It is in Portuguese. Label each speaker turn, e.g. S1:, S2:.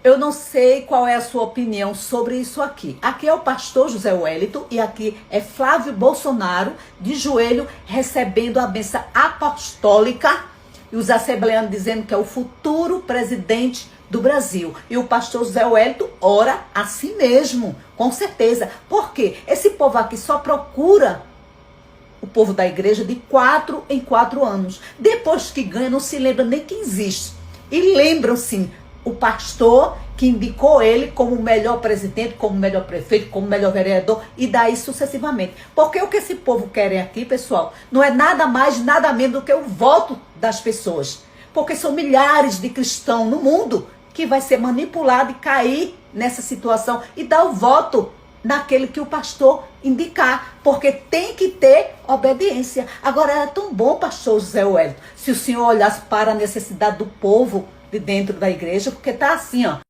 S1: Eu não sei qual é a sua opinião sobre isso aqui. Aqui é o pastor José Wellington e aqui é Flávio Bolsonaro de joelho recebendo a bênção apostólica e os assembleanos dizendo que é o futuro presidente do Brasil. E o pastor José Wellington ora a si mesmo, com certeza. Por quê? Esse povo aqui só procura o povo da igreja de 4 em 4 anos. Depois que ganha, não se lembra nem que existe. E lembram, sim, o pastor que indicou ele como o melhor presidente, como o melhor prefeito, como o melhor vereador, e daí sucessivamente. Porque o que esse povo querem aqui, pessoal, não é nada mais, nada menos do que o voto das pessoas. Porque são milhares de cristãos no mundo que vai ser manipulado e cair nessa situação e dar o voto naquele que o pastor indicar, porque tem que ter obediência. Agora, era tão bom, pastor José Wellington, se o senhor olhasse para a necessidade do povo de dentro da igreja, porque tá assim, ó.